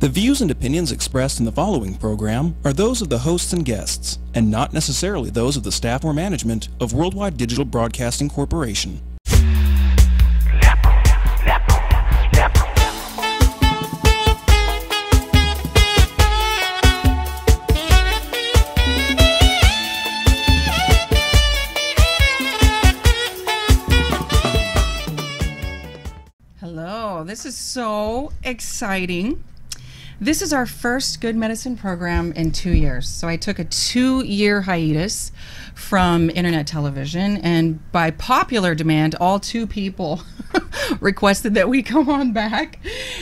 The views and opinions expressed in the following program are those of the hosts and guests, and not necessarily those of the staff or management of Worldwide Digital Broadcasting Corporation. Hello, this is so exciting. This is our first Good Medicine program in 2 years. So I took a 2-year hiatus from internet television, and by popular demand, all 2 people requested that we come on back.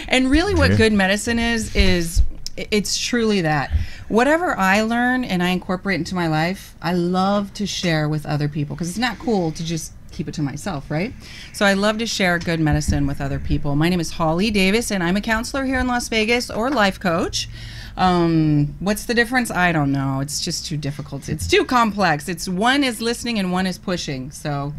And really what Good Medicine is it's truly that. Whatever I learn and I incorporate into my life, I love to share with other people, because it's not cool to just keep it to myself, right? So I love to share good medicine with other people. My name is Holly Davis, and I'm a counselor here in Las Vegas, or life coach. What's the difference? I don't know. It's just too difficult. It's too complex. It's one is listening and one is pushing. So,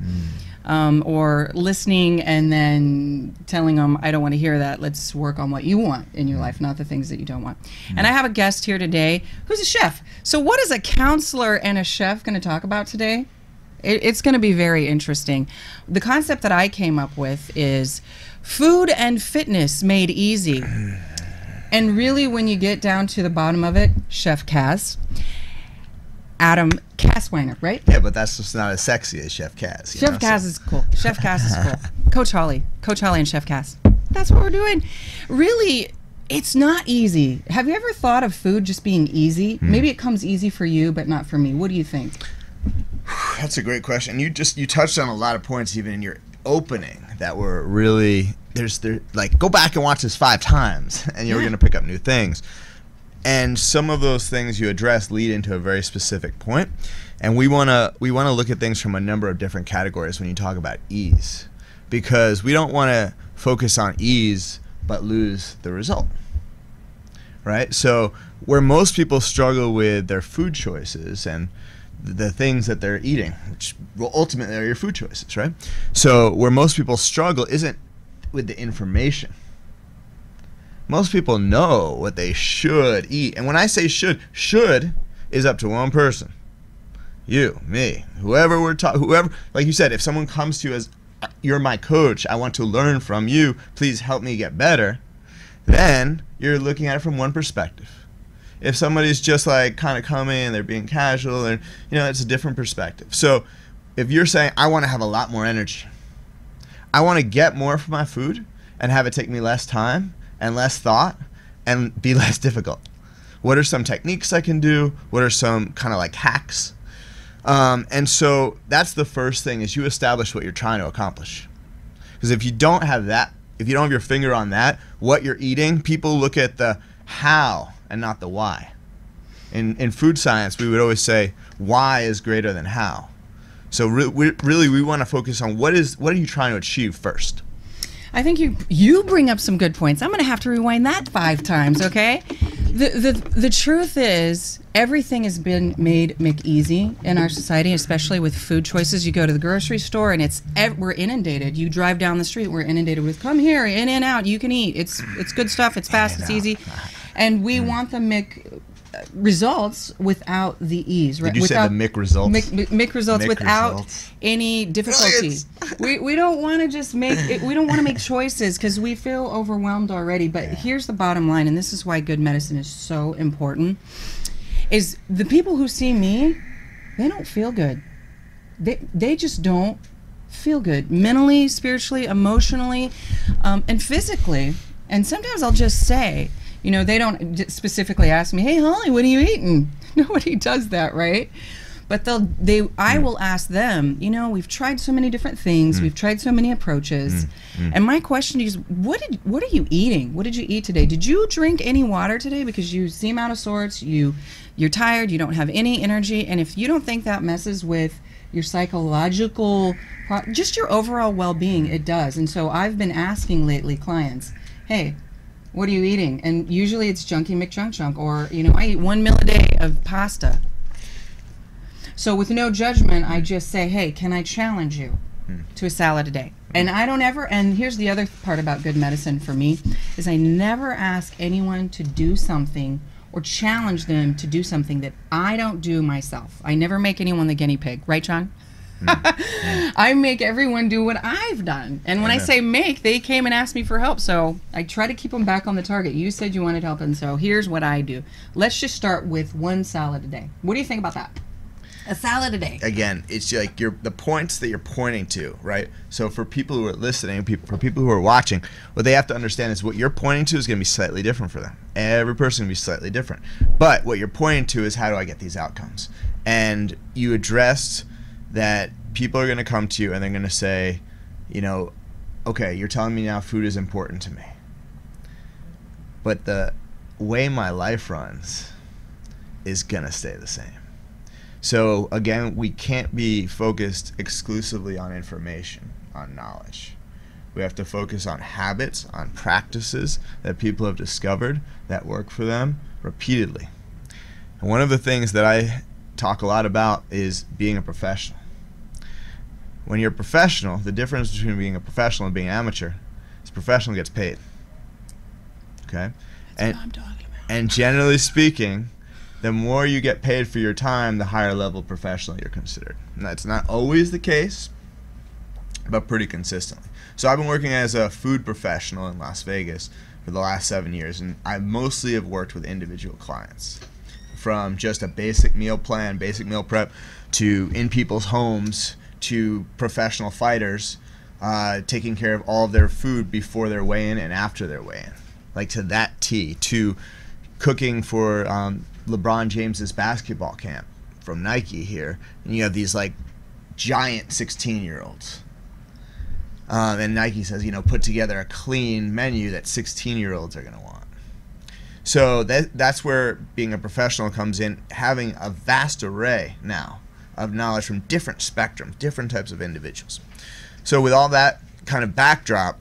or listening and then telling them, I don't want to hear that. Let's work on what you want in your life, not the things that you don't want. And I have a guest here today who's a chef. So what is a counselor and a chef going to talk about today? It's going to be very interesting. The concept that I came up with is food and fitness made easy. And really, when you get down to the bottom of it, ChefKas, Adam Kaswiner, right? Yeah, but that's just not as sexy as ChefKas. ChefKas is cool. ChefKas is cool. Coach Holly and ChefKas. That's what we're doing. Really, it's not easy. Have you ever thought of food just being easy? Maybe it comes easy for you, but not for me. What do you think? That's a great question. You touched on a lot of points even in your opening that were really like, go back and watch this 5 times and you're going to pick up new things. And some of those things you address lead into a very specific point. And we want to look at things from a number of different categories when you talk about ease, because we don't want to focus on ease but lose the result. Right? So where most people struggle with their food choices and the things that they're eating, which will ultimately are your food choices, right? So where most people struggle isn't with the information. Most people know what they should eat. And when I say should is up to one person. You, me, whoever whoever, like you said, if someone comes to you as, you're my coach, I want to learn from you, please help me get better, then you're looking at it from one perspective. If somebody's just like kind of coming, they're being casual, and it's a different perspective. So if you're saying, I want to have a lot more energy, I want to get more from my food and have it take me less time and less thought and be less difficult, what are some techniques I can do? What are some kind of like hacks? And so that's the first thing, is you establish what you're trying to accomplish. Because if you don't have that, if you don't have your finger on that, what you're eating, people look at the how and not the why. In food science, we would always say why is greater than how. So really we want to focus on what are you trying to achieve first. I think you bring up some good points. I'm going to have to rewind that 5 times, okay? The truth is, everything has been made easy in our society, especially with food choices. You go to the grocery store and we're inundated. You drive down the street, we're inundated with, come here, in and out, you can eat. It's good stuff, it's fast, it's easy. And we want the Mick results without the ease, right? Did you say the Mick results? Mick results without any difficulty. We don't want to just make it, we don't want to make choices because we feel overwhelmed already. But here's the bottom line, and this is why good medicine is so important, is the people who see me, they don't feel good. They just don't feel good mentally, spiritually, emotionally, and physically. And sometimes I'll just say, they don't specifically ask me, hey, Holly, what are you eating? Nobody does that, right? But I will ask them, we've tried so many different things. We've tried so many approaches. And my question is, what are you eating? What did you eat today? Did you drink any water today? Because you seem out of sorts. You're tired. You don't have any energy. And if you don't think that messes with your psychological, just your overall well-being, it does. And so I've been asking lately clients, hey, what are you eating? And usually it's Junkie McJunk, or, I eat 1 meal a day of pasta. So with no judgment, I just say, hey, can I challenge you? to a salad a day. And I don't ever, and here's the other part about good medicine for me, is I never ask anyone to do something or challenge them to do something that I don't do myself. I never make anyone the guinea pig. Right, John? I make everyone do what I've done. And when I say make, they came and asked me for help. So I try to keep them back on the target. You said you wanted help, and so here's what I do. Let's just start with one salad a day. What do you think about that? A salad a day. Again, it's like the points that you're pointing to, right? So for people who are listening, for people who are watching, what they have to understand is what you're pointing to is going to be slightly different for them. Every person will be slightly different. But what you're pointing to is, how do I get these outcomes? And you addressed that people are going to come to you and they're going to say, you know, okay, you're telling me now food is important to me. But the way my life runs is going to stay the same. So again, we can't be focused exclusively on information, on knowledge. We have to focus on habits, on practices that people have discovered that work for them repeatedly. And one of the things that I talk a lot about is being a professional. When you're a professional, the difference between being a professional and being an amateur is professional gets paid. Okay? That's what I'm talking about. And generally speaking, the more you get paid for your time, the higher level professional you're considered. And that's not always the case, but pretty consistently. So I've been working as a food professional in Las Vegas for the last 7 years, and I mostly have worked with individual clients. From just a basic meal plan, basic meal prep, to in people's homes, to professional fighters, taking care of all of their food before their weigh-in and after their weigh-in. Like to that T, to cooking for LeBron James's basketball camp from Nike here, and you have these like giant 16-year-olds. And Nike says, you know, put together a clean menu that 16-year-olds are going to want. So that's where being a professional comes in, having a vast array now of knowledge from different spectrums, different types of individuals. So with all that kind of backdrop,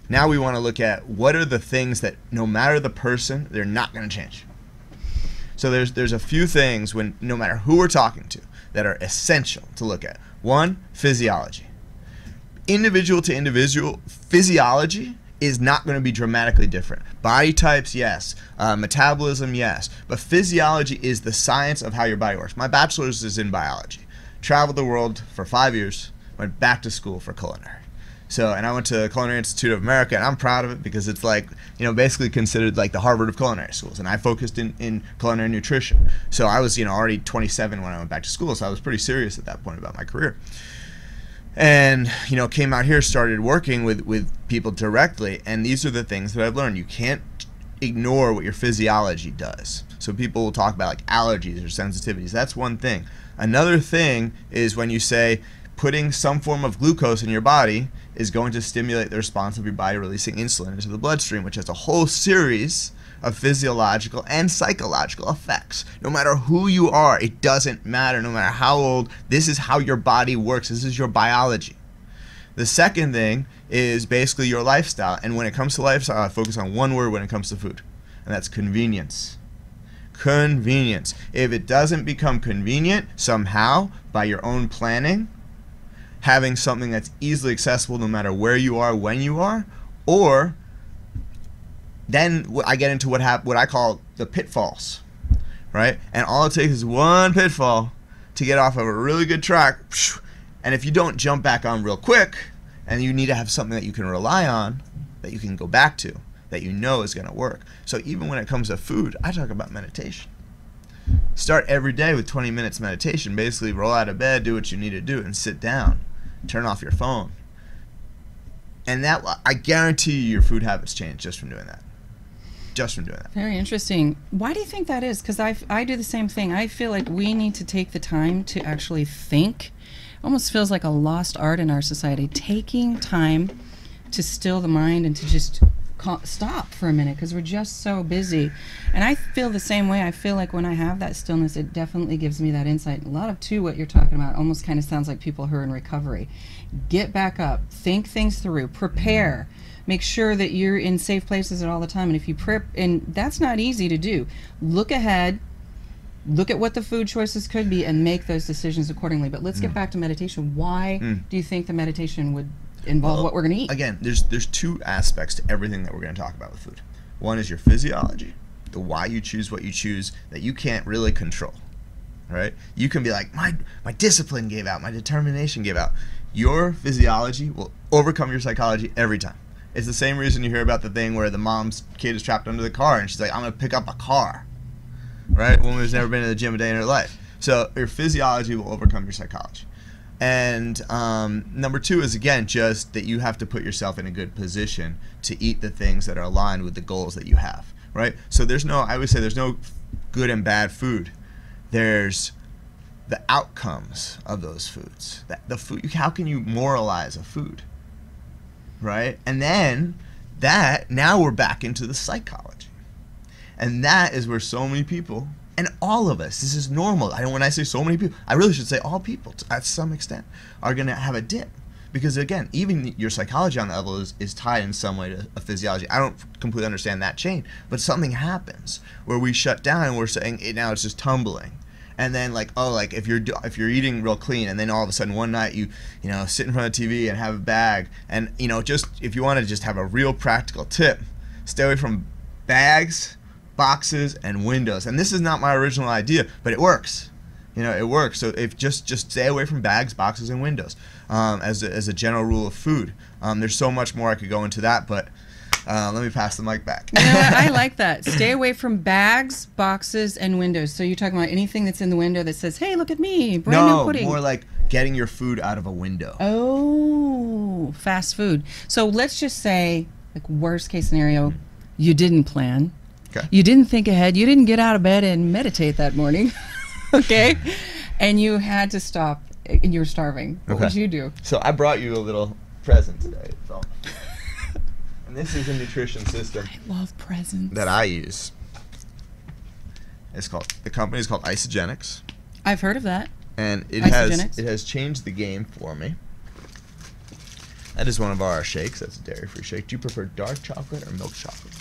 now we want to look at what are the things that no matter the person, they're not going to change. So there's a few things, when no matter who we're talking to, that are essential to look at. One, physiology. Individual to individual, physiology is not going to be dramatically different. Body types, yes. Metabolism, yes. But physiology is the science of how your body works. My bachelor's is in biology. Traveled the world for 5 years, went back to school for culinary. So, and I went to Culinary Institute of America, and I'm proud of it because it's like, you know, basically considered like the Harvard of culinary schools. And I focused in culinary nutrition. So I was, you know, already 27 when I went back to school, so I was pretty serious at that point about my career. And, you know, came out here, started working with people directly, and these are the things that I've learned. You can't ignore what your physiology does. So people will talk about like allergies or sensitivities. That's one thing. Another thing is when you say putting some form of glucose in your body is going to stimulate the response of your body releasing insulin into the bloodstream, which has a whole series of physiological and psychological effects. No matter who you are, it doesn't matter. No matter how old, this is how your body works. This is your biology. The second thing is basically your lifestyle. And when it comes to lifestyle, I focus on one word when it comes to food, and that's convenience. Convenience. If it doesn't become convenient somehow by your own planning, having something that's easily accessible no matter where you are, when you are, or then I get into what I call the pitfalls, right? And all it takes is one pitfall to get off of a really good track, and if you don't jump back on real quick, and you need to have something that you can rely on, that you can go back to, that you know is going to work. So even when it comes to food, I talk about meditation. Start every day with 20 minutes meditation. Basically roll out of bed, do what you need to do, and sit down. Turn off your phone. And that, I guarantee you, your food habits change just from doing that. Just from doing that. Very interesting. Why do you think that is? Because I do the same thing. I feel like we need to take the time to actually think. Almost feels like a lost art in our society. Taking time to still the mind and to just stop for a minute, because we're just so busy. And I feel the same way. I feel like when I have that stillness, it definitely gives me that insight. A lot of, too, what you're talking about almost kind of sounds like people who are in recovery. Get back up. Think things through. Prepare. Make sure that you're in safe places at all the time. And if you prep, and that's not easy to do. Look ahead. look at what the food choices could be and make those decisions accordingly. But let's get back to meditation. Why do you think the meditation would involve what we're going to eat? Again, there's two aspects to everything that we're going to talk about with food. One is your physiology, the why you choose what you choose that you can't really control, right? You can be like, my discipline gave out, my determination gave out. Your physiology will overcome your psychology every time. It's the same reason you hear about the thing where the mom's kid is trapped under the car and she's like, I'm going to pick up a car, right? Woman who's never been to the gym a day in her life. So your physiology will overcome your psychology. And number two is, again, just that you have to put yourself in a good position to eat the things that are aligned with the goals that you have, right? So I would say there's no good and bad food. There's the outcomes of those foods. The food, how can you moralize a food, right? And then now we're back into the psychology. And that is where so many people, and all of us, this is normal. When I say so many people, I really should say all people, at some extent, are going to have a dip. Because again, even your psychology on that level is tied in some way to a physiology. I don't completely understand that chain, but something happens where we shut down and we're saying now it's just tumbling. And then if you're eating real clean, and then all of a sudden one night you sit in front of the TV and have a bag, and just if you want to just have a real practical tip, stay away from bags, boxes, and windows. And this is not my original idea, but it works. It works. So if just stay away from bags, boxes, and windows as a general rule of food. There's so much more I could go into that, but let me pass the mic back. I like that. Stay away from bags, boxes, and windows. So you're talking about anything that's in the window that says, hey, look at me, brand new pudding. No, more like getting your food out of a window. Oh, fast food. So let's just say, worst case scenario, you didn't plan. Okay. You didn't think ahead. You didn't get out of bed and meditate that morning. Okay? And you had to stop, and you were starving. What would you do? So I brought you a little present today. So. And this is a nutrition system. I love presents. That I use. The company is called Isogenics. I've heard of that. And it has changed the game for me. That is one of our shakes. That's a dairy-free shake. Do you prefer dark chocolate or milk chocolate?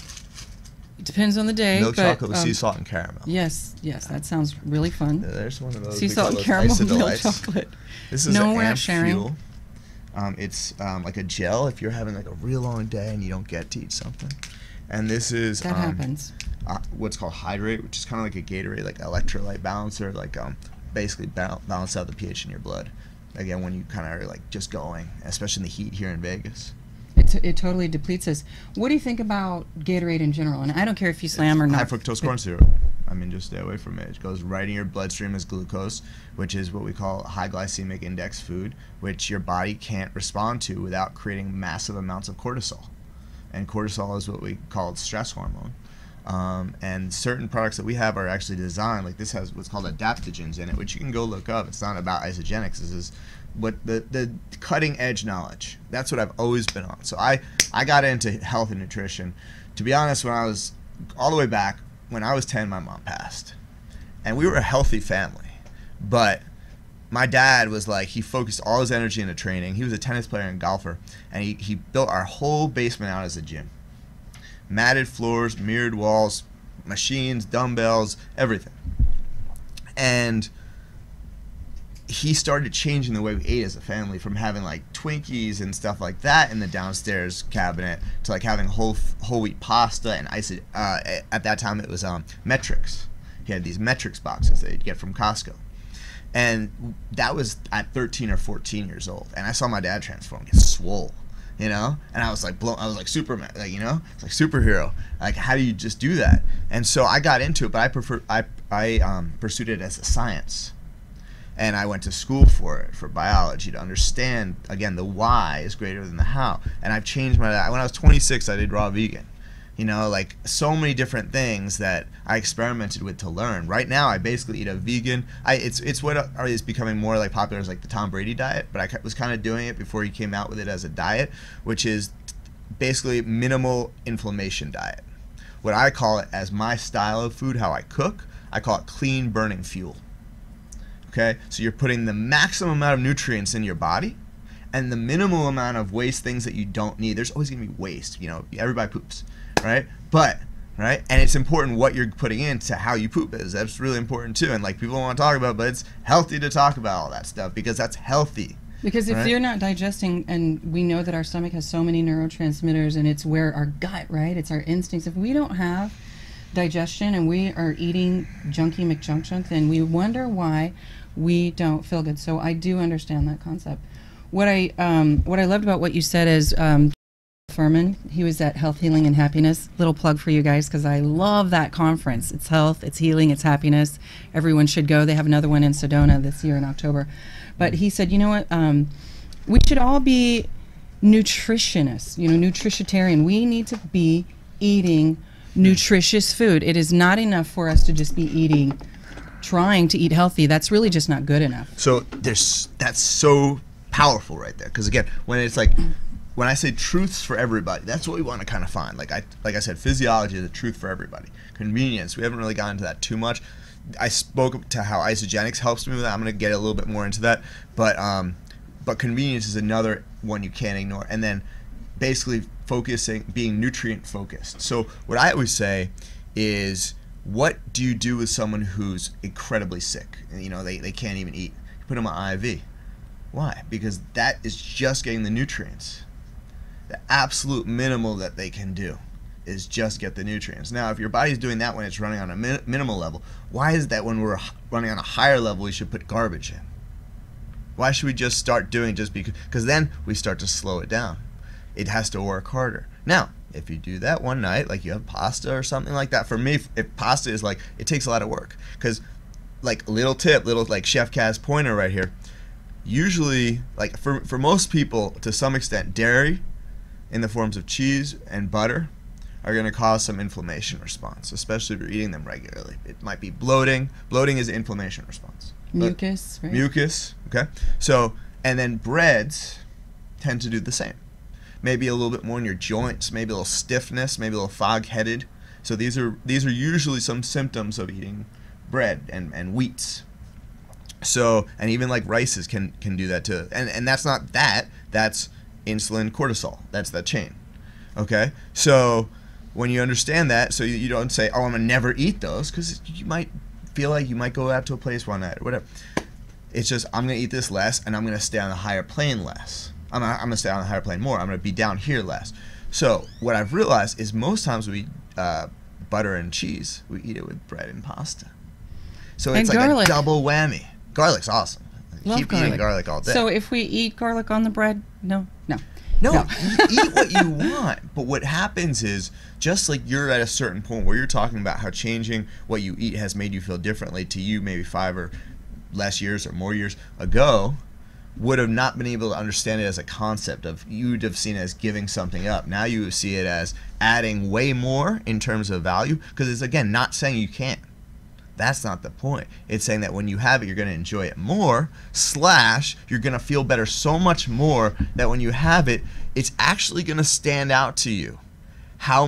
It depends on the day. Milk chocolate with sea salt and caramel. Yes, that sounds really fun. There's one of those. Sea salt and caramel milk chocolate. This is an amp fuel. It's like a gel if you're having a real long day and you don't get to eat something. And this is that happens. What's called Hydrate, which is kind of like a Gatorade, like electrolyte balancer, basically balance out the pH in your blood. Again, when you kind of are just going, especially in the heat here in Vegas. It totally depletes us. What do you think about Gatorade in general? And I don't care if you slam or not. High fructose corn syrup. Just stay away from it. It goes right in your bloodstream as glucose, which is what we call a high glycemic index food, which your body can't respond to without creating massive amounts of cortisol. And cortisol is what we call stress hormone. And certain products that we have are actually designed, this has what's called adaptogens in it, which you can go look up. It's not about isogenics. This is what the cutting edge knowledge. That's what I've always been on. So I got into health and nutrition. To be honest, when I was all the way back, when I was 10, my mom passed. And we were a healthy family. But my dad was he focused all his energy into training. He was a tennis player and golfer. And he built our whole basement out as a gym. Matted floors, mirrored walls, machines, dumbbells, everything. And he started changing the way we ate as a family, from having Twinkies and stuff like that in the downstairs cabinet to having whole wheat pasta and at that time it was Metrix. He had these Metrix boxes that you'd get from Costco. And that was at 13 or 14 years old. And I saw my dad transform, get swole. And I was blown. I was Superman, it's superhero. How do you just do that? And so I got into it, but I pursued it as a science, and I went to school for biology to understand. Again, the why is greater than the how. And I've changed my diet. When I was 26, I did raw vegan. So many different things that I experimented with to learn. Right now, I basically eat a vegan. It's what is becoming more popular as the Tom Brady diet, but I was kind of doing it before he came out with it as a diet, which is basically minimal inflammation diet. What I call it as my style of food, how I cook, I call it clean burning fuel. Okay, so you're putting the maximum amount of nutrients in your body and the minimal amount of waste things that you don't need. There's always gonna be waste. Everybody poops. Right? But right? And it's important what you're putting into how you poop is. That's really important too. And like people don't want to talk about it, but it's healthy to talk about all that stuff because that's healthy. Because if you're not digesting, and we know that our stomach has so many neurotransmitters, and it's where our gut, right? It's our instincts. If we don't have digestion and we are eating junky McJunk, then we wonder why we don't feel good. So I do understand that concept. What I loved about what you said is Furman, he was at Health, Healing, and Happiness. Little plug for you guys because I love that conference. It's health, it's healing, it's happiness. Everyone should go. They have another one in Sedona this year in October. But he said, you know what, we should all be nutritionists, nutritionian. We need to be eating nutritious food. It is not enough for us to just be trying to eat healthy. That's really just not good enough. So that's so powerful right there. Because again, when it's like, when I say truths for everybody, that's what we want to kind of find. Like I said, physiology is a truth for everybody. Convenience, we haven't really gotten into that too much. I spoke to how isogenics helps me with that. I'm going to get a little bit more into that. But convenience is another one you can't ignore. And then basically being nutrient focused. So what I always say is, what do you do with someone who's incredibly sick? And, they can't even eat. You put them on IV. Why? Because that is just getting the nutrients. The absolute minimal that they can do is just get the nutrients. Now, if your body's doing that when it's running on a minimal level, why is that when we're running on a higher level we should put garbage in? Why should we just start doing just because then we start to slow it down. It has to work harder. Now, if you do that one night, like you have pasta or something like that, for me, if pasta is like, it takes a lot of work. Because, like, little like ChefKas pointer right here, usually, like for most people, to some extent, dairy in the forms of cheese and butter are going to cause some inflammation response, especially if you're eating them regularly. It might be bloating. Bloating is an inflammation response. Mucus, right? Mucus, okay. So, and then breads tend to do the same. Maybe a little bit more in your joints, maybe a little stiffness, maybe a little fog-headed. So these are usually some symptoms of eating bread and wheats. So, and even like rices can do that too. And that's not that. That's insulin, cortisol. That's that chain. Okay? So when you understand that, so you don't say, oh, I'm going to never eat those, because you might feel like you might go out to a place one night or whatever. It's just, I'm going to eat this less, and I'm going to stay on the higher plane less. I'm going to stay on the higher plane more. I'm going to be down here less. So what I've realized is most times we eat butter and cheese. We eat it with bread and pasta. So it's like garlic. A double whammy. Garlic's awesome. Keep eating garlic all day. So if we eat garlic on the bread, no. You eat what you want, but what happens is, just like you're at a certain point where you're talking about how changing what you eat has made you feel differently to you maybe 5 or less years or more years ago, would have not been able to understand it as a concept of, you'd have seen it as giving something up. Now you see it as adding way more in terms of value, because it's, again, not saying you can't. That's not the point. It's saying that when you have it, you're going to enjoy it more, / you're going to feel better so much more that when you have it, it's actually going to stand out to you how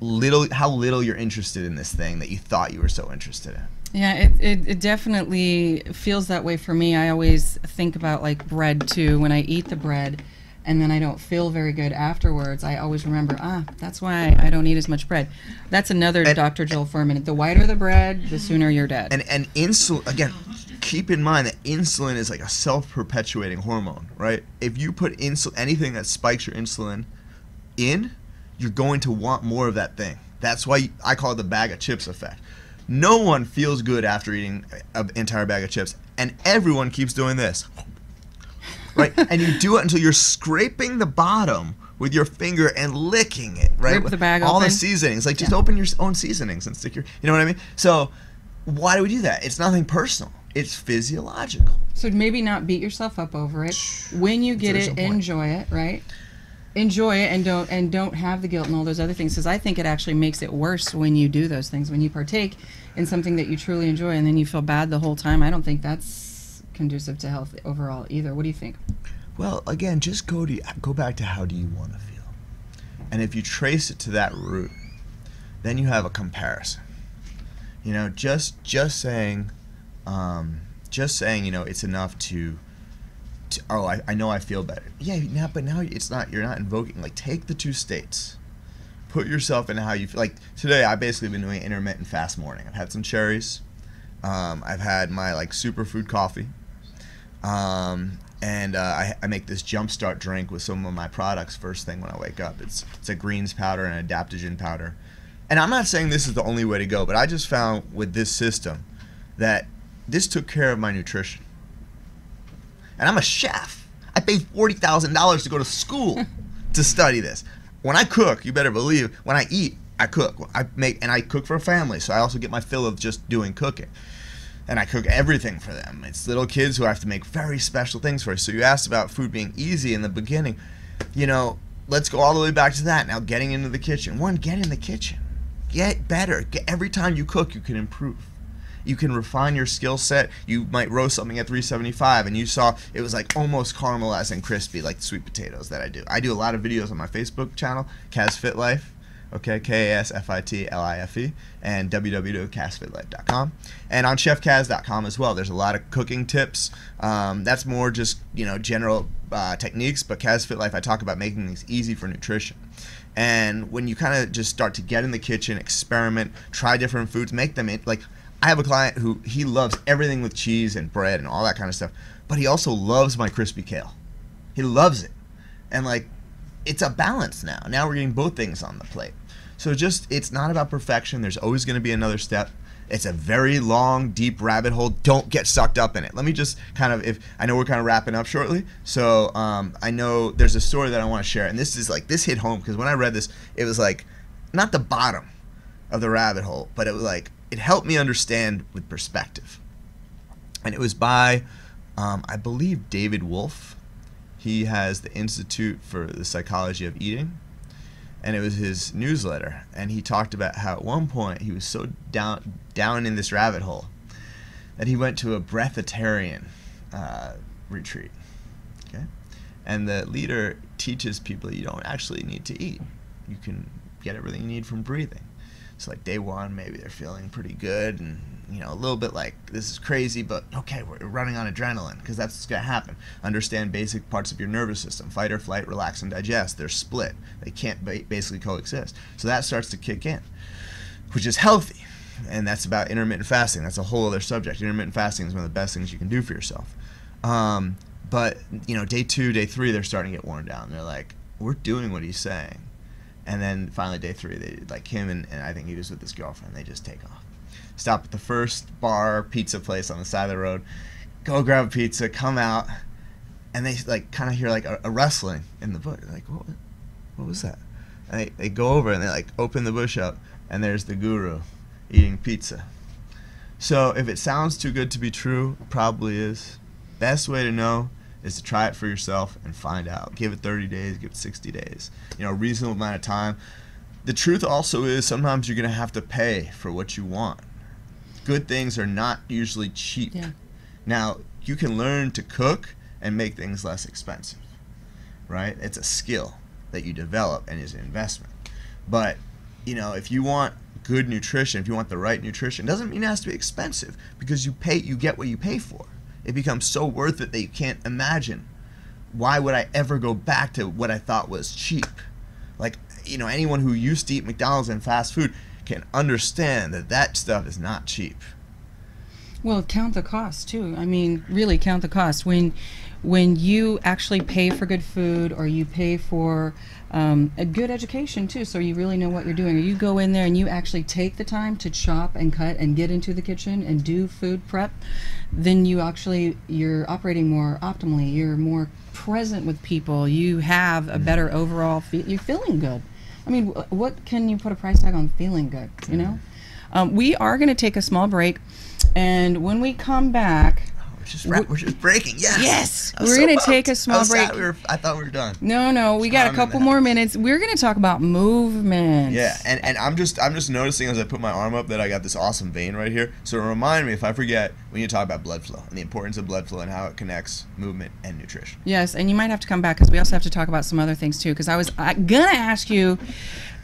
little you're interested in this thing that you thought you were so interested in. Yeah, it definitely feels that way for me. I always think about like bread too. When I eat the bread and then I don't feel very good afterwards, I always remember, that's why I don't eat as much bread. That's another Dr. Joel Furman. The whiter the bread, the sooner you're dead. And insulin, again, keep in mind that insulin is like a self-perpetuating hormone, right? If you put anything that spikes your insulin in, you're going to want more of that thing. That's why I call it the bag of chips effect. No one feels good after eating an entire bag of chips, and everyone keeps doing this. Right, and you do it until you're scraping the bottom with your finger and licking it, right? Rip the bag all open. The seasonings, like just open your own seasonings and stick your, you know what I mean? So, why do we do that? It's nothing personal. It's physiological. So maybe not beat yourself up over it. When you get it, enjoy it, right? Enjoy it, and don't have the guilt and all those other things. Because I think it actually makes it worse when you do those things. When you partake in something that you truly enjoy, and then you feel bad the whole time. I don't think that's conducive to health overall either. What do you think? Well, again, just go back to how do you want to feel, and if you trace it to that root, then you have a comparison. You know, just saying, you know, it's enough to I know I feel better. Yeah, but now it's not. You're not invoking. Like, take the 2 states, put yourself into how you feel. Like today, I've basically been doing intermittent fast morning. I've had some cherries. I've had my like superfood coffee. And I make this jumpstart drink with some of my products first thing when I wake up. It's a greens powder and adaptogen powder. And I'm not saying this is the only way to go, but I just found with this system that this took care of my nutrition. And I'm a chef. I paid $40,000 to go to school to study this. When I cook, you better believe, when I eat, I cook. I cook for a family, so I also get my fill of just doing cooking. And I cook everything for them. It's little kids who I have to make very special things for. So you asked about food being easy in the beginning. You know, let's go all the way back to that. Now getting into the kitchen. One, get in the kitchen. Get better. Every time you cook, you can improve. You can refine your skill set. You might roast something at 375 and you saw it was like almost caramelized and crispy like the sweet potatoes that I do. I do a lot of videos on my Facebook channel, Kas Fit Life. Okay, KASFITLIFE, and WWDBTV.com, and on ChefKas.com as well. There's a lot of cooking tips. That's more just general techniques, but Kas Fit Life, I talk about making things easy for nutrition. And when you kind of just start to get in the kitchen, experiment, try different foods, make them like I have a client who he loves everything with cheese and bread and all that kind of stuff, but he also loves my crispy kale. He loves it, and like. It's a balance now. Now we're getting both things on the plate. So it's not about perfection. There's always going to be another step. It's a very long, deep rabbit hole. Don't get sucked up in it. Let me just kind of, I know we're kind of wrapping up shortly. So I know there's a story that I want to share. And this hit home because when I read this, it was like, not the bottom of the rabbit hole, but it was like, it helped me understand with perspective. And it was by, I believe, David Wolfe. He has the Institute for the Psychology of Eating, and it was his newsletter. And he talked about how at one point he was so down in this rabbit hole that he went to a breatharian retreat. Okay, and the leader teaches people you don't actually need to eat. You can get everything you need from breathing. So like day one, maybe they're feeling pretty good and a little bit like this is crazy, but okay, we're running on adrenaline because that's what's going to happen. Understand basic parts of your nervous system: fight or flight, relax and digest. They're split. They can't basically coexist. So that starts to kick in, which is healthy. And that's about intermittent fasting. That's a whole other subject. Intermittent fasting is one of the best things you can do for yourself. But day 2, day 3, they're starting to get worn down. They're like, we're doing what he's saying. And then finally day 3, they like him and I think he was with his girlfriend. They just take off. Stop at the first bar, pizza place on the side of the road, go grab a pizza, come out, and they like kind of hear like a rustling in the bush. They're like, what was that? And they go over and they like open the bush up, and there's the guru eating pizza. So if it sounds too good to be true, it probably is. Best way to know is to try it for yourself and find out. Give it 30 days, give it 60 days. A reasonable amount of time. The truth also is sometimes you're going to have to pay for what you want. Good things are not usually cheap. Yeah. Now, you can learn to cook and make things less expensive, right? It's a skill that you develop and is an investment. But, if you want good nutrition, if you want the right nutrition, doesn't mean it has to be expensive because you get what you pay for. It becomes so worth it that you can't imagine why would I ever go back to what I thought was cheap. Like, anyone who used to eat McDonald's and fast food can understand that stuff is not cheap. Well, count the cost too. I mean, really count the cost. When you actually pay for good food, or you pay for a good education too, so you really know what you're doing, or you go in there and you actually take the time to chop and cut and get into the kitchen and do food prep, then you're operating more optimally. You're more present with people. You have a better overall you're feeling good. I mean, what can you put a price tag on feeling good, We are going to take a small break, and when we come back... We're just breaking, yes! Yes! We're going to take a small break. I thought we were done. No, we got a couple more minutes. We're going to talk about movement. Yeah, and I'm just noticing as I put my arm up that I got this awesome vein right here. So remind me, if I forget, we need to talk about blood flow and the importance of blood flow and how it connects movement and nutrition. Yes, and you might have to come back because we also have to talk about some other things too, because I was going to ask you...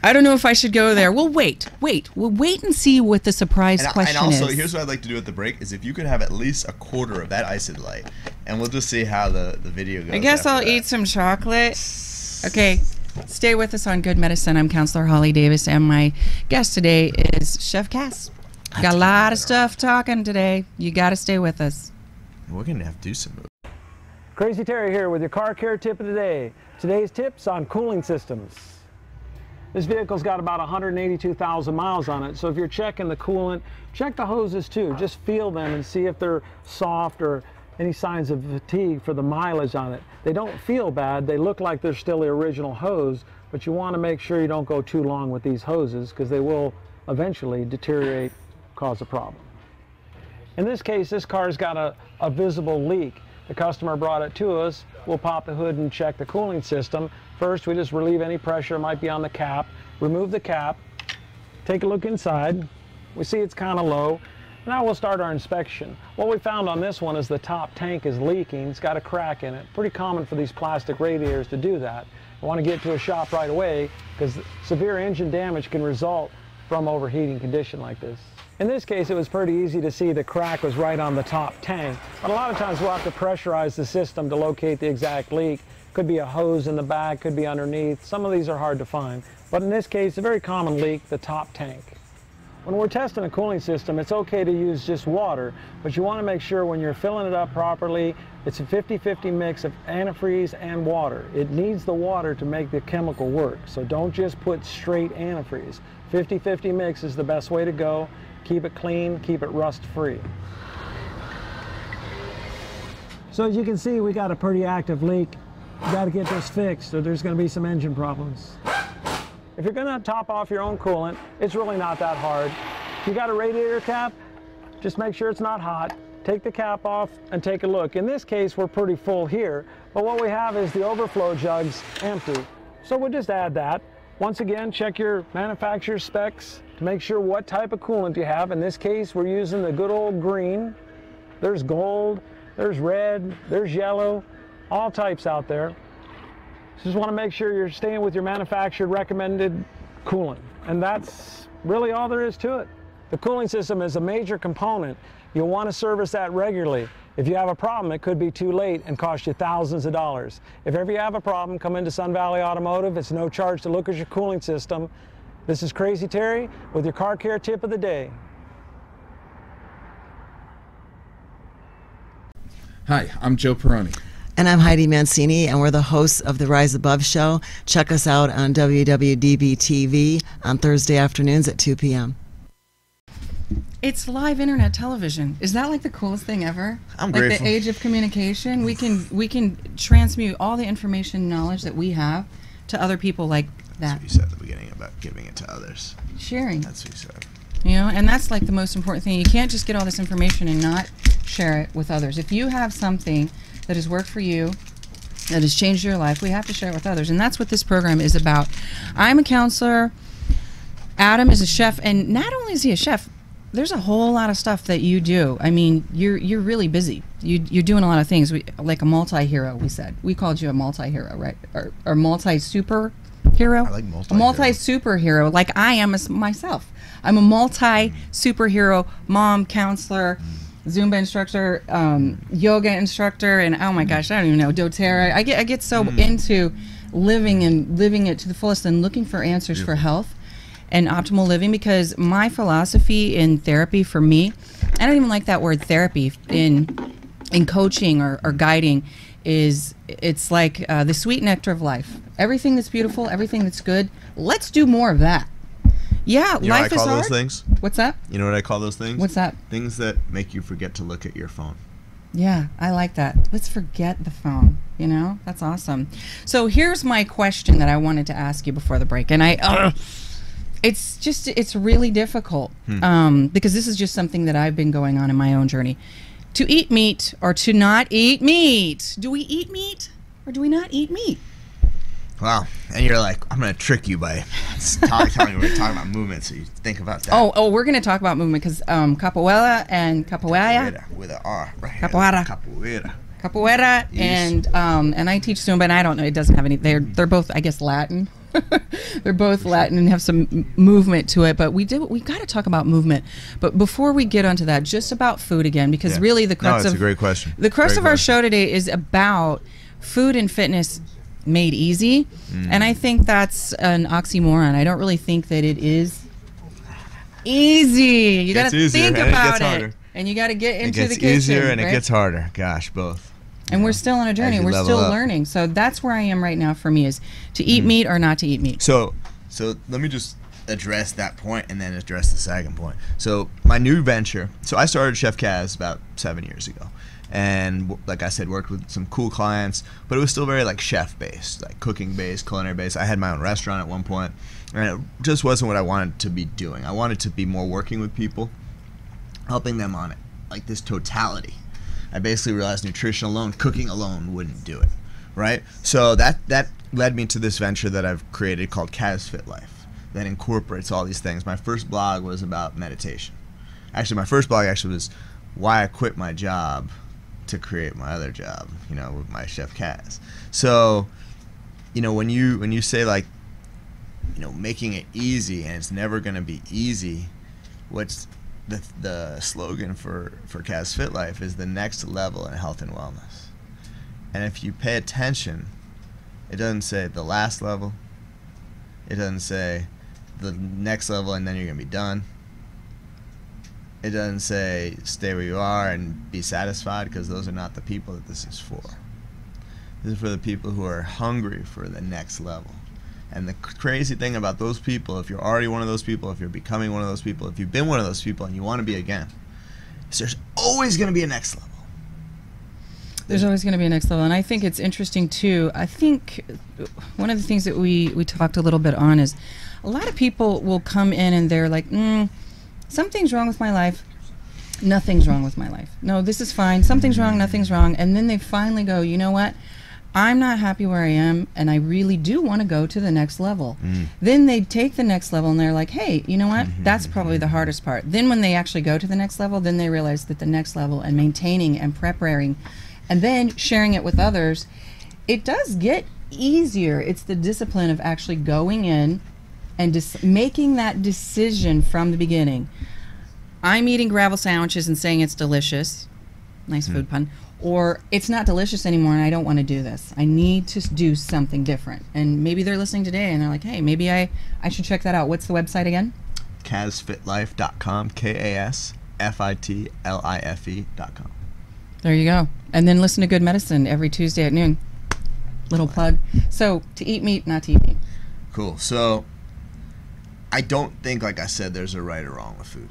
I don't know if I should go there. We'll wait. We'll wait and see what the surprise question is. And also, here's what I'd like to do at the break, is if you could have at least a quarter of that iced light, and we'll just see how the video goes. I guess I'll eat some chocolate. Okay, Stay with us on Good Medicine. I'm Counselor Holly Davis, and my guest today is ChefKas. Got a lot of stuff talking today. You got to stay with us. We're going to have to do some moves. Crazy Terry here with your car care tip of the day. Today's tips on cooling systems. This vehicle's got about 182,000 miles on it, so if you're checking the coolant, check the hoses too. Just feel them and see if they're soft or any signs of fatigue for the mileage on it. They don't feel bad. They look like they're still the original hose, but you want to make sure you don't go too long with these hoses because they will eventually deteriorate, cause a problem. In this case, this car's got a visible leak. The customer brought it to us. We'll pop the hood and check the cooling system. First, we just relieve any pressure that might be on the cap, remove the cap, take a look inside. We see it's kind of low. Now we'll start our inspection. What we found on this one is the top tank is leaking. It's got a crack in it. Pretty common for these plastic radiators to do that. I want to get to a shop right away because severe engine damage can result from overheating condition like this. In this case, it was pretty easy to see the crack was right on the top tank, but a lot of times we'll have to pressurize the system to locate the exact leak. Could be a hose in the back, could be underneath. Some of these are hard to find, but in this case, a very common leak, the top tank. When we're testing a cooling system, it's okay to use just water, but you want to make sure when you're filling it up properly, it's a 50-50 mix of antifreeze and water. It needs the water to make the chemical work, so don't just put straight antifreeze. 50-50 mix is the best way to go. Keep it clean, keep it rust-free. So as you can see, we got a pretty active leak. You got to get this fixed or there's going to be some engine problems. If you're going to top off your own coolant, it's really not that hard. If you got a radiator cap, just make sure it's not hot. Take the cap off and take a look. In this case, we're pretty full here, but what we have is the overflow jugs empty. So we'll just add that. Once again, check your manufacturer's specs to make sure what type of coolant you have. In this case, we're using the good old green. There's gold, there's red, there's yellow, all types out there. Just want to make sure you're staying with your manufacturer recommended coolant. And that's really all there is to it. The cooling system is a major component. You'll want to service that regularly. If you have a problem, it could be too late and cost you thousands of dollars. If ever you have a problem, come into Sun Valley Automotive. It's no charge to look at your cooling system. This is Crazy Terry with your car care tip of the day. Hi, I'm Joe Peroni. And I'm Heidi Mancini, and we're the hosts of the Rise Above show. Check us out on WWDB TV on Thursday afternoons at 2 p.m. It's live internet television. Is that like the coolest thing ever? I'm like grateful. The age of communication. We can transmute all the information and knowledge that we have to other people like that. That's what you said at the beginning about giving it to others. Sharing. That's what you said. You know, and that's like the most important thing. You can't just get all this information and not share it with others. If you have something that has worked for you, that has changed your life, we have to share it with others. And that's what this program is about. I'm a counselor. Adam is a chef. And not only is he a chef, there's a whole lot of stuff that you do. I mean, you're really busy. You're doing a lot of things. Like a multi-hero, we said. We called you a multi-hero, right? Or multi-superhero? I like multi-hero. A multi-superhero, like I am myself. I'm a multi-superhero mom, counselor, Zumba instructor, yoga instructor, and oh my gosh, I don't even know, doTERRA. I get so into living it to the fullest and looking for answers for health and optimal living, because my philosophy in therapy for me, I don't even like that word therapy in coaching or guiding, is it's like the sweet nectar of life. Everything that's beautiful, everything that's good, let's do more of that. Yeah, You know life what I call is hard. those things? What's that? You know what I call those things? What's that? Things that make you forget to look at your phone. Yeah, I like that. Let's forget the phone, you know? That's awesome. So here's my question that I wanted to ask you before the break. And it's really difficult because this is just something that I've been going on in my own journey. To eat meat or to not eat meat. Do we eat meat or do we not eat meat? Wow. And you're like, I'm going to trick you by telling you we're talking about movement, so you think about that. Oh, we're going to talk about movement because Capoeira and Capoeira. With an R. Right here. Capoeira. Capoeira, Yes. and I teach Zumba, and I don't know, it doesn't have any, they're both, I guess, Latin. They're both Latin and have some movement to it, but we got to talk about movement. But before we get onto that, just about food again, because really the crux it's a great question. The crux of our show today is about food and fitness made easy. And I think that's an oxymoron. I don't really think that it is easy. You got to think about it. And you got to get into the kitchen. It gets easier and right? it gets harder. Gosh, both. And we're still on a journey. We're still learning. So that's where I am right now for me, is to eat meat or not to eat meat. So let me just address that point and then address the second point. So my new venture, so I started ChefKas about 7 years ago. And like I said, worked with some cool clients, but it was still very like chef based, like cooking based, culinary based. I had my own restaurant at one point, and it just wasn't what I wanted to be doing. I wanted to be more working with people, helping them on it, like this totality. I basically realized nutrition alone, cooking alone wouldn't do it, right? So that led me to this venture that I've created called Kas Fit Life that incorporates all these things. My first blog was about meditation. Actually, my first blog was why I quit my job to create my other job, with my ChefKas. So, when you say like, making it easy, and it's never going to be easy, what's the slogan for Kas Fit Life is the next level in health and wellness. And if you pay attention, it doesn't say the last level. It doesn't say the next level and then you're going to be done. It doesn't say stay where you are and be satisfied, because those are not the people that this is for. This is for the people who are hungry for the next level. And the crazy thing about those people, if you're already one of those people, if you're becoming one of those people, if you've been one of those people and you want to be again, is there's always going to be a next level. There's always going to be a next level. And I think it's interesting too. I think one of the things that we talked a little bit on is a lot of people will come in and they're like, something's wrong with my life. Nothing's wrong with my life. No, this is fine. Something's wrong. Nothing's wrong. And then they finally go, you know what? I'm not happy where I am, and I really do want to go to the next level. Then they take the next level and they're like, hey, you know what? That's probably the hardest part. Then when they actually go to the next level, then they realize that the next level and maintaining and preparing and then sharing it with others, it does get easier. It's the discipline of actually going in and just making that decision from the beginning. I'm eating gravel sandwiches and saying it's delicious. Nice food pun. Or it's not delicious anymore and I don't want to do this. I need to do something different. And maybe they're listening today and they're like, hey, maybe I should check that out. What's the website again? KasFitLife.com, KasFitLife.com. There you go. And then listen to Good Medicine every Tuesday at noon. Little plug. So to eat meat, not to eat meat. Cool. So I don't think, like I said, there's a right or wrong with food.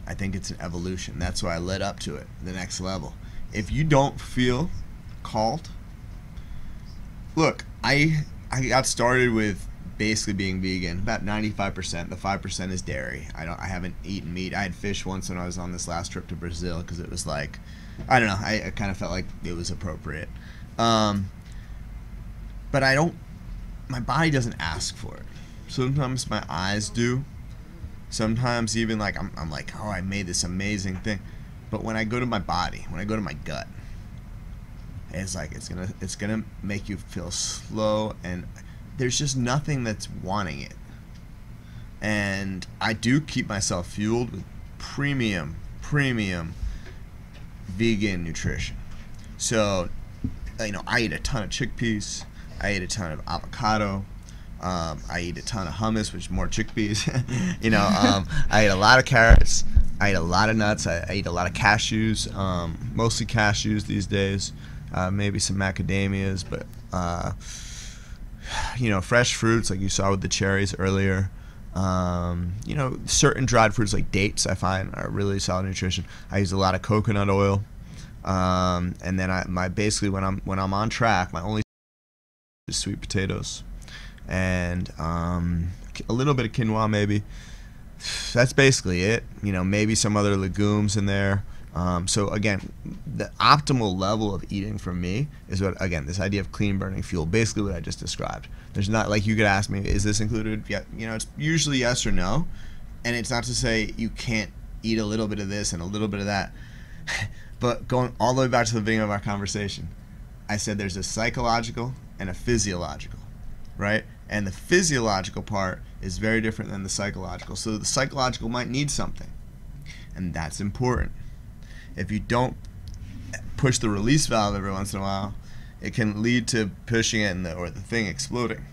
I think it's an evolution. That's why I led up to it, the next level. If you don't feel called, look, I got started with basically being vegan, about 95%. The 5% is dairy. I haven't eaten meat. I had fish once when I was on this last trip to Brazil because it was like, I don't know, I kind of felt like it was appropriate. But my body doesn't ask for it. Sometimes my eyes do. Sometimes even like I'm like, oh, I made this amazing thing. But when I go to my body, when I go to my gut, it's like it's gonna make you feel slow, and there's just nothing that's wanting it. And I do keep myself fueled with premium vegan nutrition. So, I eat a ton of chickpeas. I eat a ton of avocado. I eat a ton of hummus, which is more chickpeas. I eat a lot of carrots. I eat a lot of nuts. I eat a lot of cashews, mostly cashews these days. Maybe some macadamias, but fresh fruits like you saw with the cherries earlier. Certain dried fruits like dates I find are really solid nutrition. I use a lot of coconut oil, and then basically when I'm on track, my only is sweet potatoes, and a little bit of quinoa maybe. That's basically it. Maybe some other legumes in there. So again, the optimal level of eating for me is this idea of clean burning fuel, basically what I just described. There's not, like, you could ask me, is this included? Yeah, it's usually yes or no. And it's not to say you can't eat a little bit of this and a little bit of that. But going all the way back to the beginning of our conversation, I said there's a psychological and a physiological, right? And the physiological part is very different than the psychological. So the psychological might need something, and that's important. If you don't push the release valve every once in a while, it can lead to pushing it or the thing exploding.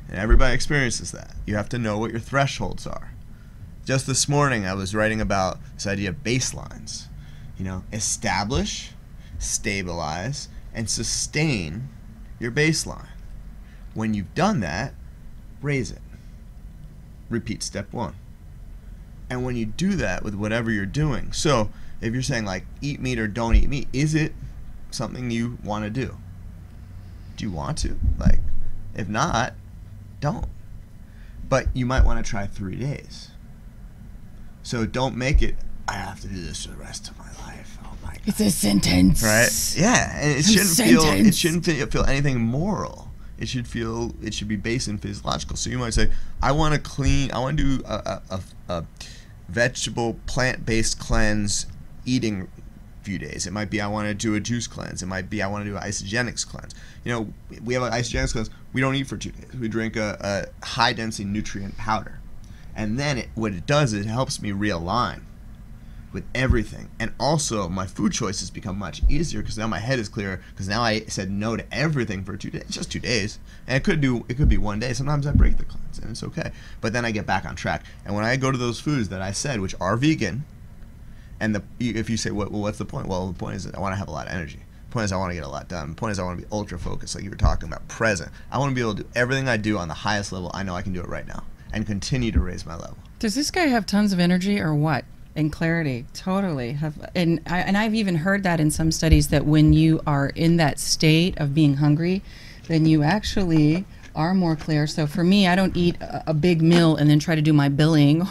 And everybody experiences that. You have to know what your thresholds are. Just this morning, I was writing about this idea of baselines. Establish, stabilize, and sustain your baseline. When you've done that, raise it. Repeat step 1. And when you do that with whatever you're doing, so if you're saying like eat meat or don't eat meat, is it something you want to do? Do you want to? If not, don't. But you might want to try 3 days. So don't make it, I have to do this for the rest of my life. Oh my God. It's a sentence. Right? Yeah. And it shouldn't feel anything moral. It should be based in physiological. So you might say, I want to do a vegetable, plant-based cleanse eating few days. It might be I want to do a juice cleanse. It might be I want to do an isogenics cleanse. We have an isogenics cleanse. We don't eat for 2 days. We drink a high-density nutrient powder. And then what it does is it helps me realign with everything. And also, my food choices become much easier because now my head is clearer because now I said no to everything for 2 days. It's just 2 days. And it could be 1 day. Sometimes I break the cleanse, and it's okay. But then I get back on track. And when I go to those foods that I said, which are vegan, and if you say, what's the point? Well, the point is that I want to have a lot of energy. The point is I want to get a lot done. The point is I want to be ultra focused, like you were talking about, present. I want to be able to do everything I do on the highest level. I know I can do it right now and continue to raise my level. Does this guy have tons of energy or what? And clarity, totally. And I've even heard that in some studies that when you are in that state of being hungry, then you actually are more clear. So for me, I don't eat a big meal and then try to do my billing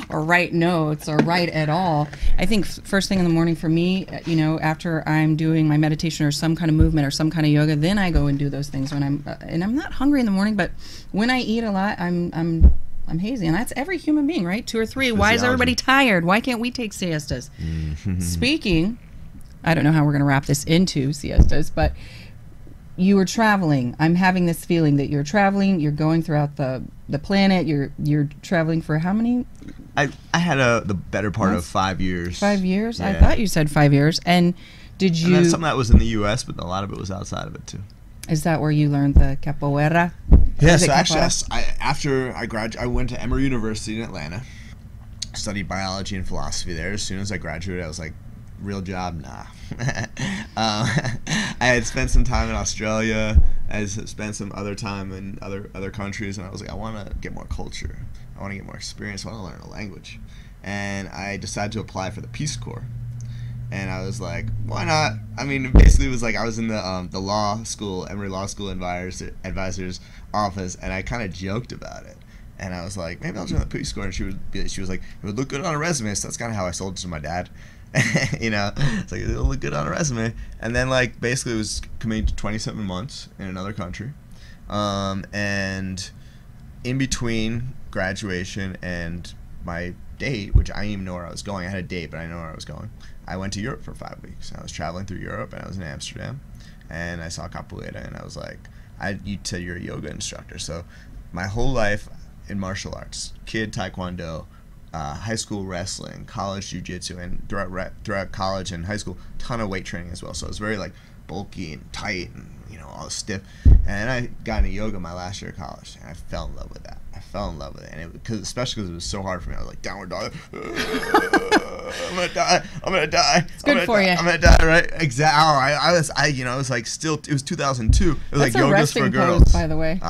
or write notes or write at all. I think first thing in the morning for me, after I'm doing my meditation or some kind of movement or some kind of yoga, then I go and do those things when I'm not hungry in the morning, but when I eat a lot, I'm hazy, and that's every human being, right? 2 or 3. Why is everybody tired? Why can't we take siestas? Speaking, I don't know how we're going to wrap this into siestas, but you were traveling. I'm having this feeling that you're traveling. You're going throughout the planet. You're traveling for how many? I had the better part of 5 years. 5 years? Yeah. I thought you said 5 years. And did you? And then some of that was in the U.S., but a lot of it was outside of it too. Is that where you learned the Capoeira? Yeah, so actually, after I graduated, I went to Emory University in Atlanta, studied biology and philosophy there. As soon as I graduated, I was like, real job? Nah. I had spent some time in Australia. I had spent some other time in other countries, and I was like, I want to get more culture. I want to get more experience. I want to learn a language. And I decided to apply for the Peace Corps. And I was like, why not? I mean, basically it was like I was in the law school, Emory Law School advisor's office, and I kind of joked about it. And I was like, maybe I'll join the Peace Corps. And she was like, it would look good on a resume. So that's kind of how I sold it to my dad. It's like, it'll look good on a resume. And then basically it was committing to 27 months in another country. And in between graduation and my date, which I didn't even know where I was going. I had a date, but I didn't know where I was going. I went to Europe for 5 weeks. I was traveling through Europe, and I was in Amsterdam, and I saw Capoeira, and I was like, you said you're a yoga instructor. So my whole life in martial arts, kid taekwondo, high school wrestling, college jiu-jitsu, and throughout college and high school, ton of weight training as well. So it was very bulky and tight and all stiff. And I got into yoga my last year of college, and I fell in love with that. And especially because it was so hard for me. I was like, downward dog. I'm gonna die. It's good for you. I'm gonna die, right? Exactly. It was like it was 2002. It was That's like yoga's for girls. Pose, by the way.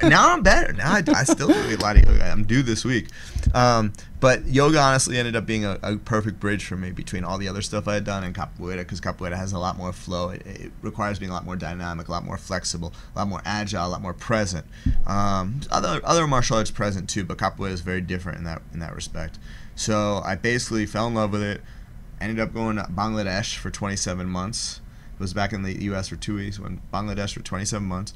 Now I'm better. Now I still do a lot of yoga. I'm due this week. But yoga honestly ended up being a perfect bridge for me between all the other stuff I had done and Capoeira, because Capoeira has a lot more flow. It requires being a lot more dynamic, a lot more flexible, a lot more agile, a lot more present. Other martial arts present too, but Capoeira is very different in that respect. So I basically fell in love with it. Ended up going to Bangladesh for 27 months. Was back in the U.S. for 2 weeks. Went to Bangladesh for 27 months.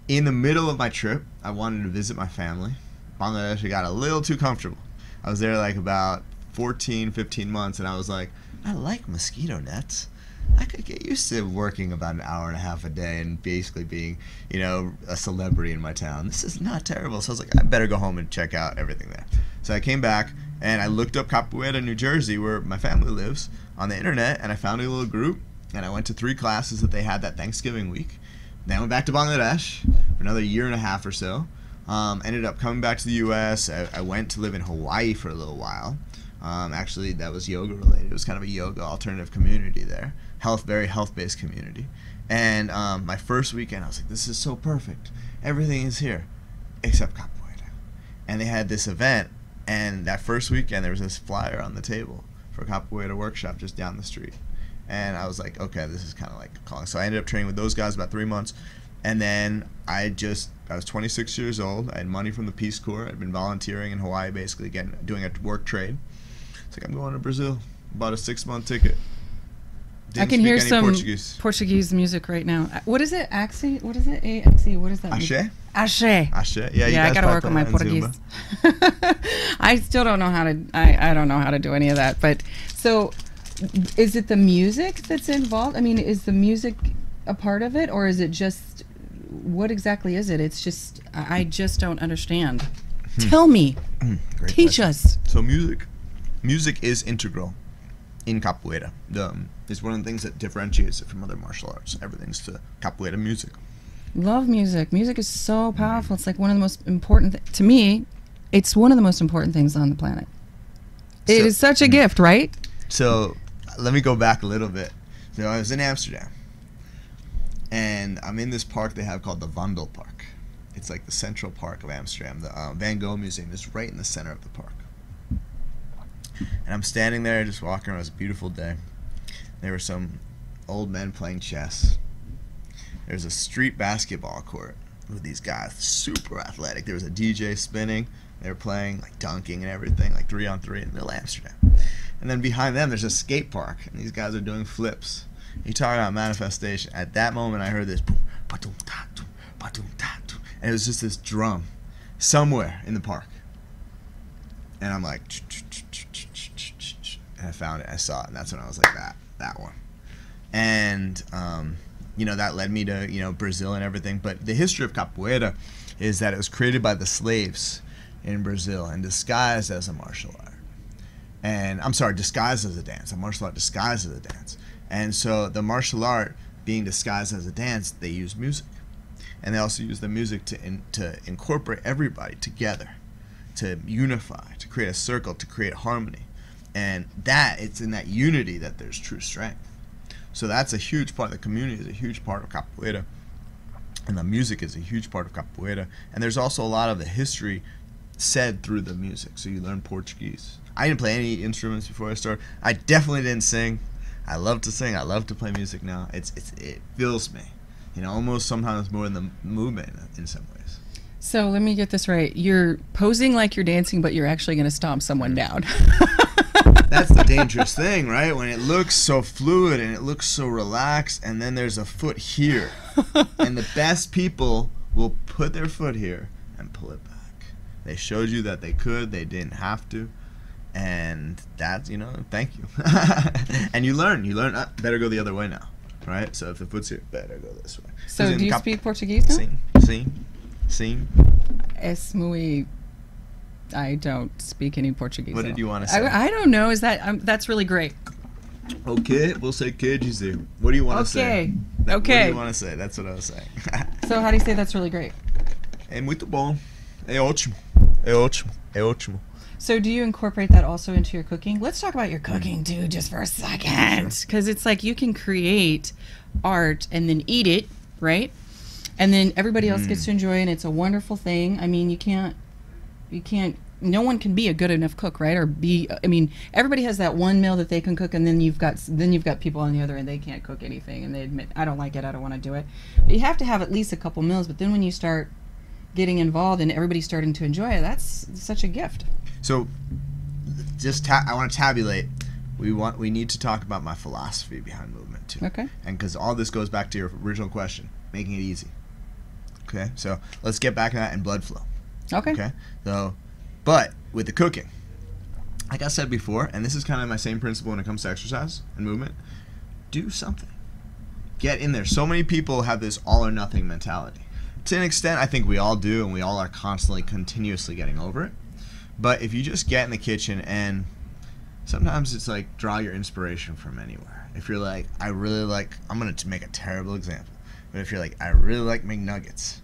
In the middle of my trip, I wanted to visit my family. Bangladesh, I got a little too comfortable. I was there about 14, 15 months, and I was like, I like mosquito nets. I could get used to working about an hour and a half a day and basically being, a celebrity in my town. This is not terrible. So I was like, I better go home and check out everything there. So I came back, and I looked up Capoeira, New Jersey, where my family lives, on the internet, and I found a little group, And I went to 3 classes that they had that Thanksgiving week. Then I went back to Bangladesh for another year and a half or so. Ended up coming back to the U.S. I went to live in Hawaii for a little while. Actually, that was yoga related. It was kind of a yoga alternative community there. Very health-based community. And my first weekend, I was like, this is so perfect. Everything is here except Capoeira. And they had this event, and that first weekend there was this flyer on the table for a Capoeira workshop just down the street. And I was like, okay, this is kind of like a calling. So I ended up training with those guys about 3 months. And then I was 26 years old. I had money from the Peace Corps. I'd been volunteering in Hawaii, basically doing a work trade. It's like, I'm going to Brazil. Bought a 6-month ticket. I can hear some Portuguese music right now. What is it? Axie? What is it? A-X-E? What is that? Ashe? Ashe. Ashe. Yeah, I got to work on my Portuguese. I still don't know how to, I don't know how to do any of that. But so is it the music that's involved? I mean, is the music a part of it, or is it just, what exactly is it? It's just, I just don't understand. Tell me. Teach us. So music is integral in Capoeira. It's one of the things that differentiates it from other martial arts. Everything's to Capoeira music. Love music. Music is so powerful. It's like one of the most important, to me, it's one of the most important things on the planet. It is such a gift, right? So let me go back a little bit. So I was in Amsterdam, and I'm in this park they have called the Wandel Park. It's like the central park of Amsterdam. The Van Gogh Museum is right in the center of the park. And I'm standing there just walking around. It was a beautiful day. There were some old men playing chess. There's a street basketball court with these guys, super athletic. There was a DJ spinning. They were playing, like dunking and everything, like 3-on-3 in Middle Amsterdam. And then behind them, there's a skate park, and these guys are doing flips. You talk about manifestation. At that moment, I heard this boom, ba-doom, ta-doom, ba-doom, ta-doom, and it was just this drum somewhere in the park. And I'm like, and I found it, I saw it, and that's when I was like, that one. And that led me to Brazil and everything. But the history of Capoeira is that it was created by the slaves in Brazil and disguised as a martial art. And disguised as a dance, a martial art disguised as a dance. And so the martial art being disguised as a dance, they use music, and they also use the music to incorporate everybody together, to unify, to create a circle, to create harmony. And it's in that unity that there's true strength. So that's a huge part of the community, is a huge part of Capoeira. And the music is a huge part of Capoeira. And there's also a lot of the history said through the music. So you learn Portuguese. I didn't play any instruments before I started. I definitely didn't sing. I love to sing. I love to play music now. It fills me. Almost sometimes more than the movement in some ways. So let me get this right. You're posing like you're dancing, but you're actually going to stomp someone down. That's the dangerous thing, right? When it looks so fluid and it looks so relaxed, and then there's a foot here. And the best people will put their foot here and pull it back. They showed you that they could, they didn't have to. And that's, thank you. And you learn, better go the other way now, right? So if the foot's here, better go this way. So do you speak Portuguese now? Sim. Es muy... I don't speak any Portuguese. What did you want to say? I don't know. Is that's really great. Okay, we'll say quer dizer. What do you want to say? Okay. What do you want to say? That's what I was saying. So how do you say that's really great? É muito bom. É ótimo. É ótimo. É ótimo. So do you incorporate that also into your cooking? Let's talk about your cooking, dude, just for a second. Because it's like you can create art and then eat it, right? And then everybody else gets to enjoy it, and it's a wonderful thing. I mean, you can't, no one can be a good enough cook, right? Everybody has that one meal that they can cook, and then you've got people on the other end, they can't cook anything, and they admit, I don't like it, I don't want to do it. But you have to have at least a couple meals, but then when you start getting involved and everybody's starting to enjoy it, that's such a gift. So, I want to tabulate. We need to talk about my philosophy behind movement too. Okay. And because all this goes back to your original question, making it easy. Okay. So let's get back to that and blood flow. Okay. Okay. So, but with the cooking, like I said before, and this is kind of my same principle when it comes to exercise and movement, do something. Get in there. So many people have this all or nothing mentality. To an extent, I think we all do, and we all are constantly, continuously getting over it. But if you just get in the kitchen, and sometimes it's like draw your inspiration from anywhere. If you're like, I really like, I'm going to make a terrible example, but if you're like, I really like McNuggets,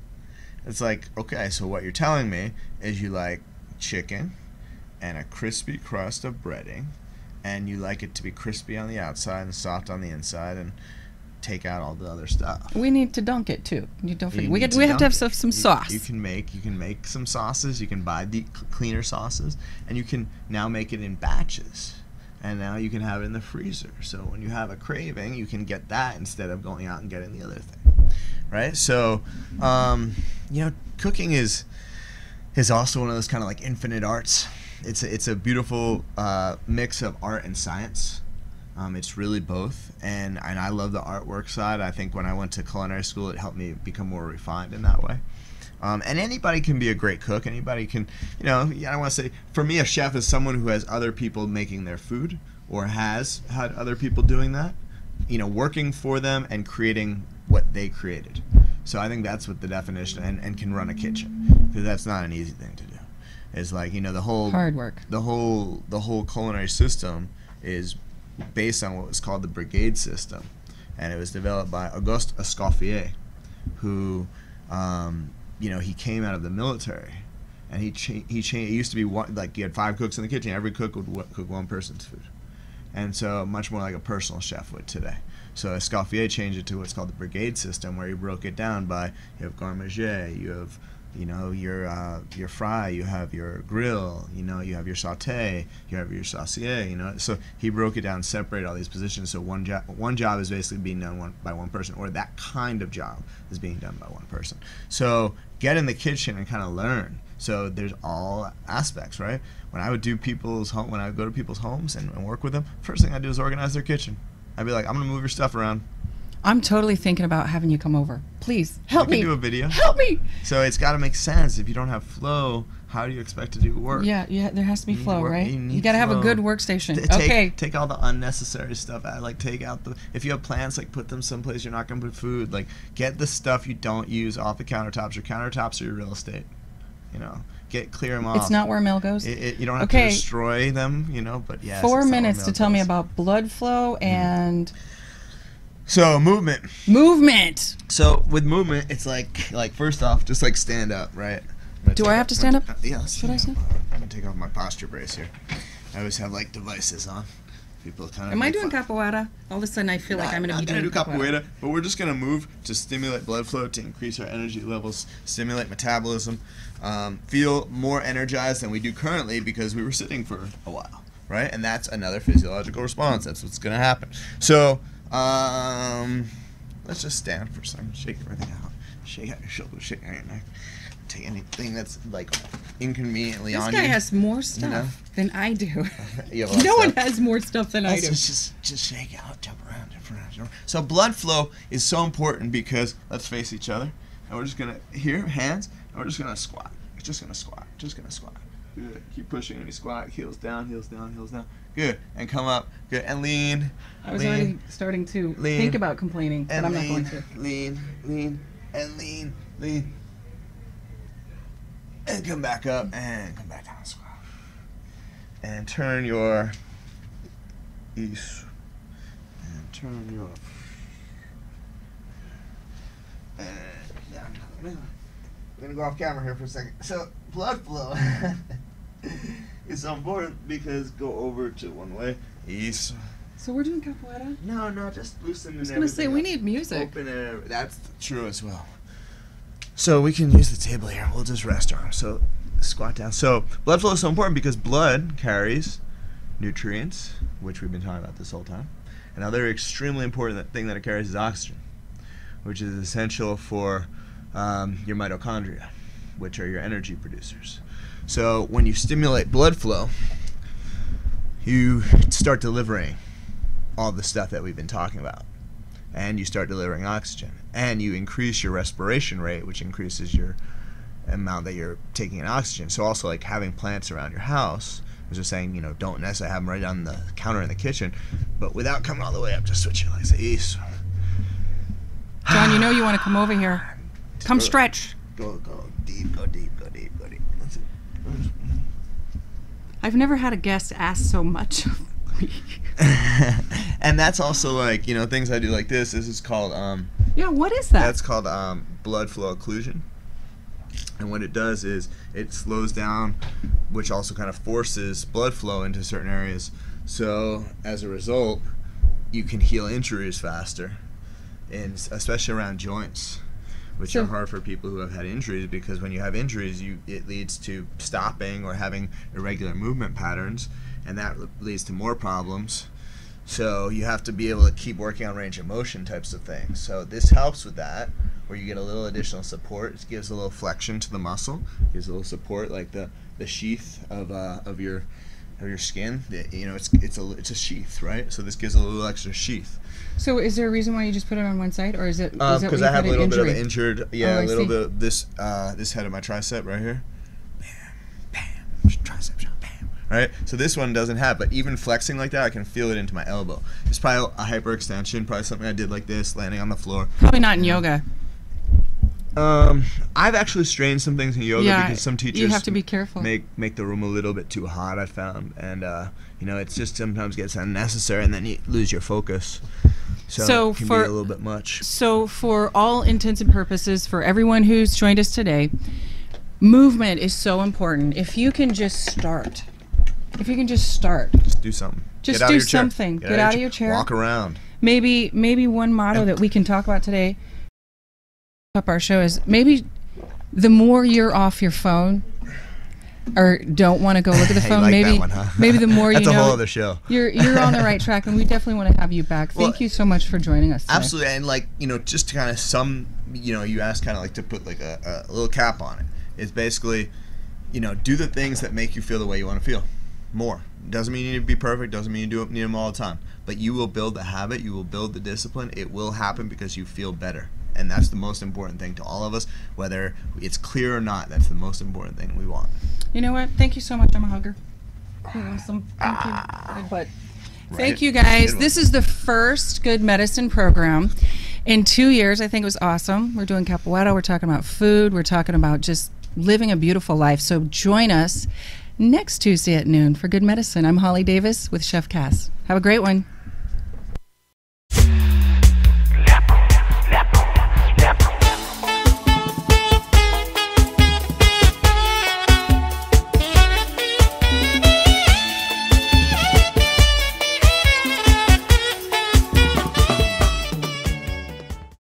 it's like, okay, so what you're telling me is you like chicken and a crispy crust of breading, and you like it to be crispy on the outside and soft on the inside, and take out all the other stuff. We need to dunk it too. You don't forget. You We need have to have dunk it. some sauce. You can make some sauces. You can buy the cleaner sauces, and you can now make it in batches. And now you can have it in the freezer. So when you have a craving, you can get that instead of going out and getting the other thing, right? So, cooking is also one of those kind of like infinite arts. It's a beautiful mix of art and science. It's really both, and I love the artwork side. I think when I went to culinary school, it helped me become more refined in that way. And anybody can be a great cook. Anybody can, I don't want to say, for me, a chef is someone who has other people making their food, or has had other people doing that, working for them and creating what they created. So I think that's what the definition, and can run a kitchen, because that's not an easy thing to do. It's like, the whole hard work. The whole culinary system is based on what was called the brigade system, and it was developed by Auguste Escoffier, who he came out of the military, and he it used to be like you had 5 cooks in the kitchen. Every cook would cook one person's food, and so much more like a personal chef would today. So Escoffier changed it to what's called the brigade system, where he broke it down by, you have garde manger, you have your fry, you have your grill, you have your sauté, you have your saucier, So he broke it down, separated all these positions. So one job is basically being done by one person, or that kind of job is being done by one person. So get in the kitchen and kind of learn. So there's all aspects, right? When I would go to people's homes and work with them, first thing I do is organize their kitchen. I'd be like, I'm gonna move your stuff around. I'm totally thinking about having you come over. Please help me. We can do a video. Help me. So it's got to make sense. If you don't have flow, how do you expect to do work? Yeah. There has to be flow, right? You got to have a good workstation. Take all the unnecessary stuff out. Like take out if you have plants, like put them someplace you're not gonna put food. Like get the stuff you don't use off the countertops. Your countertops are your real estate. Clear them off. It's not where mail goes. You don't have to destroy them. But yes. 4 minutes to tell me about blood flow and. So movement. So with movement, it's like first off, just like stand up, right? Do I have to stand up? Yeah. Should I stand? I'm gonna take off my posture brace here. I always have like devices on. People kind of. Am I doing capoeira? All of a sudden, I feel like I'm gonna be doing capoeira. But we're just gonna move to stimulate blood flow, to increase our energy levels, stimulate metabolism, feel more energized than we do currently because we were sitting for a while, right? And that's another physiological response. That's what's gonna happen. So. Let's just stand for a second. Shake everything out. Shake out your shoulders. Shake out your neck. Take anything that's like inconveniently on you. This guy has more stuff than I do. No one has more stuff than I do. Just shake out, jump around, jump around. So blood flow is so important because let's face each other, and we're just gonna hands, and we're just gonna squat. Just gonna squat. Good. Keep pushing when you squat. Heels down, heels down, heels down. Good. And come up. Good. And lean. I was already starting to think about complaining, but I'm not going to. Lean. And lean. And come back up and come back down and squat. And turn your east. And turn your. And down. I'm gonna go off camera here for a second. So blood flow is so important because go over to one way. East. So we're doing capoeira? No, just loosen. I was gonna say we need music. Open it. That's true as well. So we can use the table here. We'll just rest our arms. So squat down. So blood flow is so important because blood carries nutrients, which we've been talking about this whole time. Another extremely important thing that it carries is oxygen, which is essential for your mitochondria, which are your energy producers. So when you stimulate blood flow, you start delivering all the stuff that we've been talking about, and you start delivering oxygen, and you increase your respiration rate, which increases your amount that you're taking in oxygen. So also like having plants around your house, I was just saying, don't necessarily have them right on the counter in the kitchen, but without coming all the way up, just switch your legs to east. John, you want to come over here. Come stretch. Go deep. That's it. I've never had a guest ask so much of And that's also like, you know, things I do like this. This is called yeah, what is that? That's called blood flow occlusion. And what it does is it slows down, which also kind of forces blood flow into certain areas. So as a result, you can heal injuries faster, and especially around joints, which are hard for people who have had injuries, because when you have injuries, it leads to stopping or having irregular movement patterns, and that leads to more problems. So you have to be able to keep working on range of motion types of things. So this helps with that, where you get a little additional support. It gives a little flexion to the muscle, gives a little support, like the sheath of your skin. You know, it's a sheath, right? So this gives a little extra sheath. So is there a reason why you just put it on one side, or is it because I have a little bit of an injured, a little bit of this head of my tricep right here. Bam, bam, tricep shot, bam. Right? So this one doesn't have, but even flexing like that, I can feel it into my elbow. It's probably a hyperextension, probably something I did like this, landing on the floor. Probably not in yoga. I've actually strained some things in yoga because some teachers you have to be careful. Make the room a little bit too hot, I found, and you know, it's just sometimes gets unnecessary, and then you lose your focus. So it can be a little bit much. So for all intents and purposes, for everyone who's joined us today, movement is so important. If you can just start, just do something. Just do something. Get out of your chair. Walk around. Maybe one motto that we can talk about today up our show is maybe the more you're off your phone or don't want to go look at the phone, like maybe that one, huh? maybe the more That's you know. That's a whole other show. You're on the right track, and we definitely want to have you back. Thank you so much for joining us today. Absolutely, and like, you know, just to kind of you asked kind of like to put like a little cap on it. It's basically, you know, do the things that make you feel the way you want to feel. More. Doesn't mean you need to be perfect, doesn't mean you need them all the time, but you will build the habit, you will build the discipline. It will happen because you feel better. And that's the most important thing to all of us, whether it's clear or not. That's the most important thing we want. You know what? Thank you so much. I'm a hugger. You're awesome. Thank you. But thank you, guys. This is the first Good Medicine program in 2 years. I think it was awesome. We're doing Capoeira. We're talking about food. We're talking about just living a beautiful life. So join us next Tuesday at noon for Good Medicine. I'm Holly Davis with ChefKas. Have a great one.